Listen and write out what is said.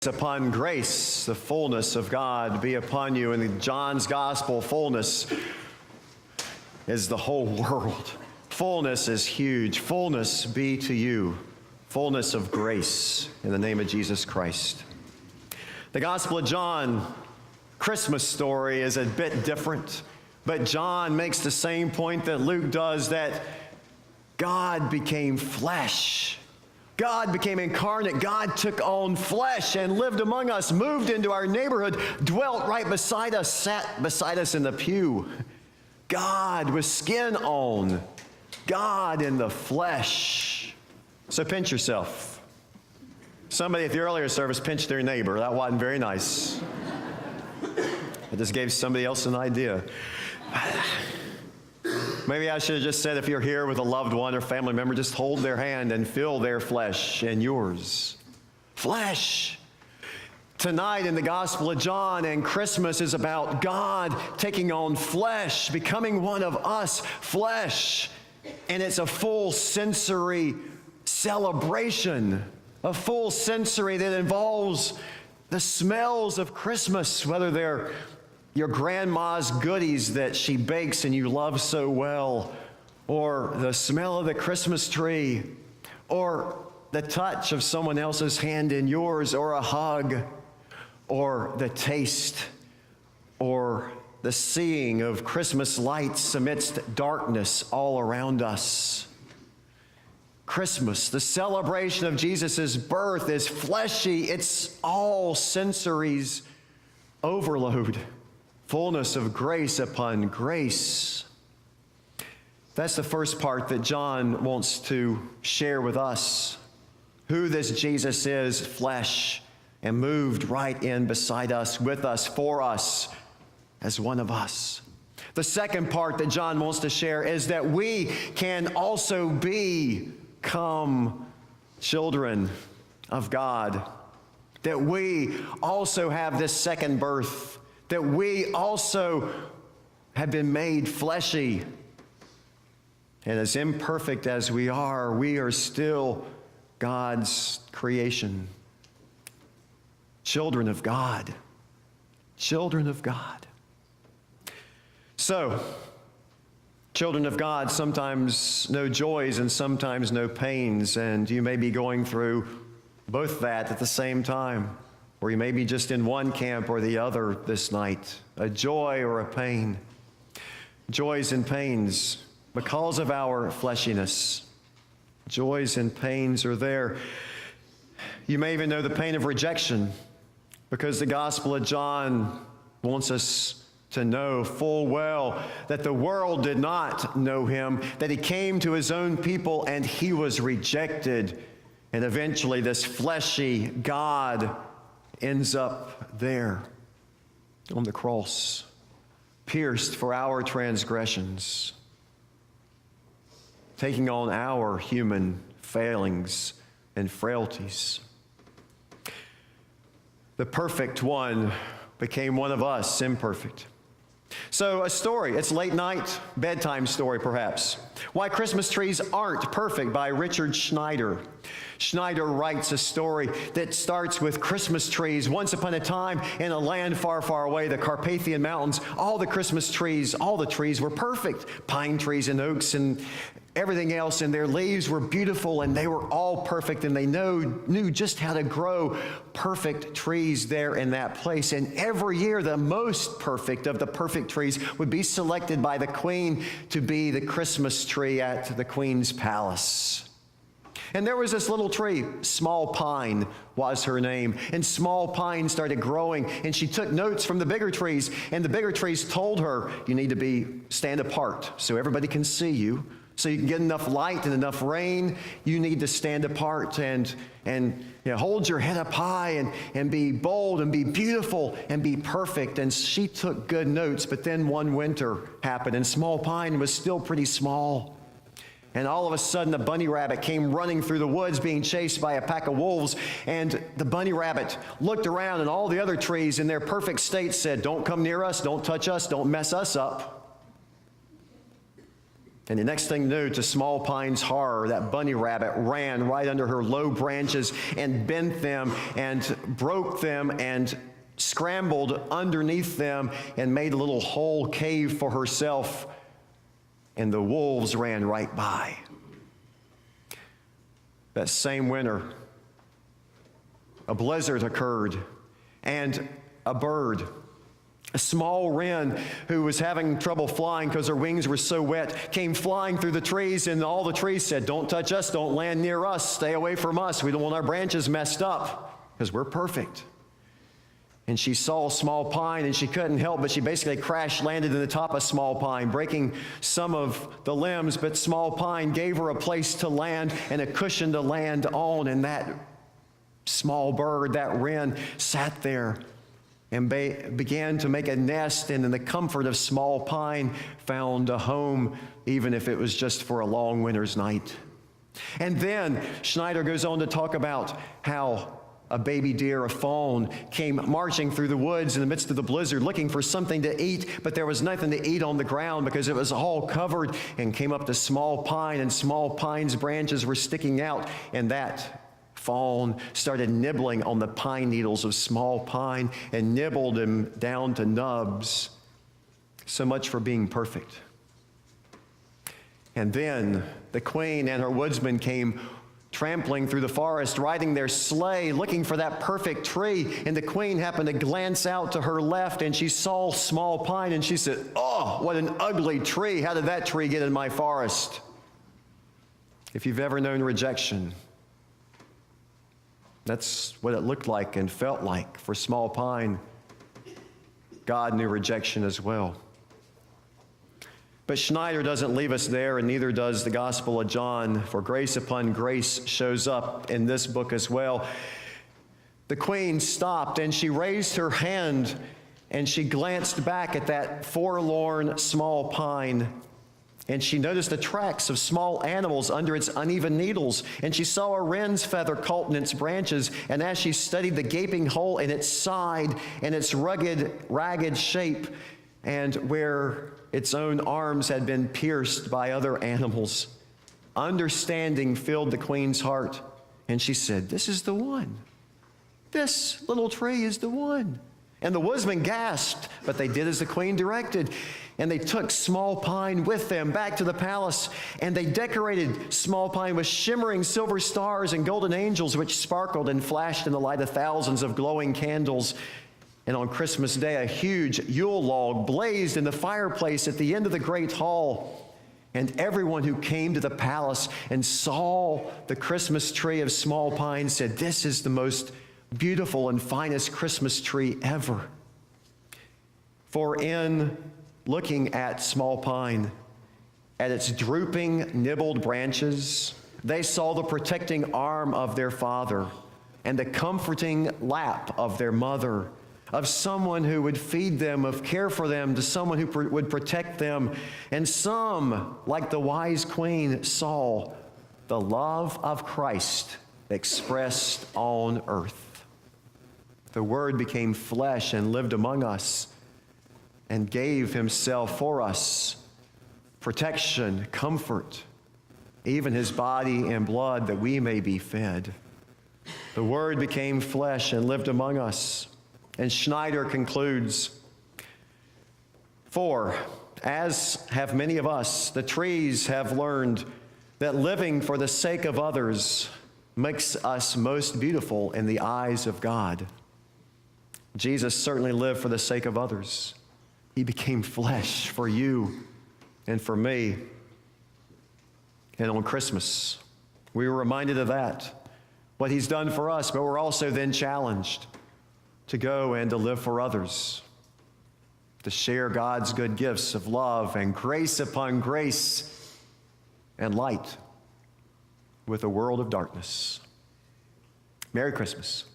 Upon grace, the fullness of God be upon you. In John's gospel, fullness is the whole world. Fullness is huge. Fullness be to you. Fullness of grace in the name of Jesus Christ. The Gospel of John, Christmas story, is a bit different, but John makes the same point that Luke does, that God became flesh. God became incarnate. God took on flesh and lived among us, moved into our neighborhood, dwelt right beside us, sat beside us in the pew. God with skin on. God in the flesh. So pinch yourself. Somebody at the earlier service pinched their neighbor. That wasn't very nice. I just gave somebody else an idea. Maybe I should have just said, if you're here with a loved one or family member, just hold their hand and feel their flesh and yours. Flesh. Tonight in the Gospel of John and Christmas is about God taking on flesh, becoming one of us, flesh. And it's a full sensory celebration, a full sensory that involves the smells of Christmas, whether they're your grandma's goodies that she bakes and you love so well, or the smell of the Christmas tree, or the touch of someone else's hand in yours, or a hug, or the taste, or the seeing of Christmas lights amidst darkness all around us. Christmas, the celebration of Jesus' birth, is fleshy. It's all sensories overload. Fullness of grace upon grace. That's the first part that John wants to share with us. Who this Jesus is, flesh, and moved right in beside us, with us, for us, as one of us. The second part that John wants to share is that we can also become children of God. That we also have this second birth. That we also have been made fleshy. And as imperfect as we are still God's creation. Children of God. Children of God. So, children of God sometimes know joys and sometimes know pains, and you may be going through both that at the same time. Or you may be just in one camp or the other this night, a joy or a pain. Joys and pains because of our fleshiness. Joys and pains are there. You may even know the pain of rejection, because the Gospel of John wants us to know full well that the world did not know him, that he came to his own people and he was rejected. And eventually this fleshy God ends up there on the cross, pierced for our transgressions, taking on our human failings and frailties. The perfect one became one of us, imperfect. So a story, it's late night, bedtime story perhaps. Why Christmas Trees Aren't Perfect by Richard Schneider. Schneider writes a story that starts with Christmas trees. Once upon a time, in a land far, far away, the Carpathian Mountains, all the Christmas trees, all the trees were perfect. Pine trees and oaks and everything else, and their leaves were beautiful, and they were all perfect, and they knew just how to grow perfect trees there in that place. And every year, the most perfect of the perfect trees would be selected by the queen to be the Christmas tree at the queen's palace. And there was this little tree, Small Pine was her name, and Small Pine started growing, and she took notes from the bigger trees, and the bigger trees told her, you need to stand apart so everybody can see you. So you can get enough light and enough rain. You need to stand apart and hold your head up high and be bold and be beautiful and be perfect. And she took good notes, but then one winter happened, and Small Pine was still pretty small. And all of a sudden, a bunny rabbit came running through the woods being chased by a pack of wolves. And the bunny rabbit looked around, and all the other trees in their perfect state said, don't come near us, don't touch us, don't mess us up. And the next thing you knew, to Small Pine's horror, that bunny rabbit ran right under her low branches and bent them and broke them and scrambled underneath them and made a little hole cave for herself. And the wolves ran right by. That same winter, a blizzard occurred, and a bird, a small wren who was having trouble flying because her wings were so wet, came flying through the trees, and all the trees said, "Don't touch us, don't land near us, stay away from us. We don't want our branches messed up because we're perfect." And she saw Small Pine, and she couldn't help, but she basically crash landed in the top of Small Pine, breaking some of the limbs, but Small Pine gave her a place to land and a cushion to land on, and that small bird, that wren, sat there and began to make a nest, and in the comfort of Small Pine found a home, even if it was just for a long winter's night. And then Schneider goes on to talk about how a baby deer, a fawn, came marching through the woods in the midst of the blizzard looking for something to eat, but there was nothing to eat on the ground because it was all covered, and came up to Small Pine, and Small Pine's branches were sticking out, and that fawn started nibbling on the pine needles of Small Pine and nibbled him down to nubs. So much for being perfect. And then the queen and her woodsmen came trampling through the forest, riding their sleigh, looking for that perfect tree. And the queen happened to glance out to her left, and she saw Small Pine, and she said, "Oh, what an ugly tree. How did that tree get in my forest?" If you've ever known rejection, that's what it looked like and felt like for Small Pine. God knew rejection as well. But Schneider doesn't leave us there, and neither does the Gospel of John, for grace upon grace shows up in this book as well. The queen stopped, and she raised her hand, and she glanced back at that forlorn Small Pine, and she noticed the tracks of small animals under its uneven needles, and she saw a wren's feather caught in its branches, and as she studied the gaping hole in its side and its rugged, ragged shape, and where its own arms had been pierced by other animals, understanding filled the queen's heart, and she said, "This is the one. This little tree is the one." And the woodsmen gasped, but they did as the queen directed. And they took Small Pine with them back to the palace, and they decorated Small Pine with shimmering silver stars and golden angels, which sparkled and flashed in the light of thousands of glowing candles. And on Christmas Day, a huge Yule log blazed in the fireplace at the end of the great hall. And everyone who came to the palace and saw the Christmas tree of Small Pine said, "This is the most beautiful and finest Christmas tree ever." For in looking at Small Pine, at its drooping, nibbled branches, they saw the protecting arm of their father and the comforting lap of their mother, of someone who would feed them, of care for them, to someone who would protect them. And some, like the wise queen, saw the love of Christ expressed on earth. The Word became flesh and lived among us and gave himself for us, protection, comfort, even his body and blood, that we may be fed. The Word became flesh and lived among us. And Schneider concludes, "For, as have many of us, the trees have learned that living for the sake of others makes us most beautiful in the eyes of God." Jesus certainly lived for the sake of others. He became flesh for you and for me. And on Christmas, we were reminded of that, what he's done for us, but we're also then challenged to go and to live for others, to share God's good gifts of love and grace upon grace and light with a world of darkness. Merry Christmas.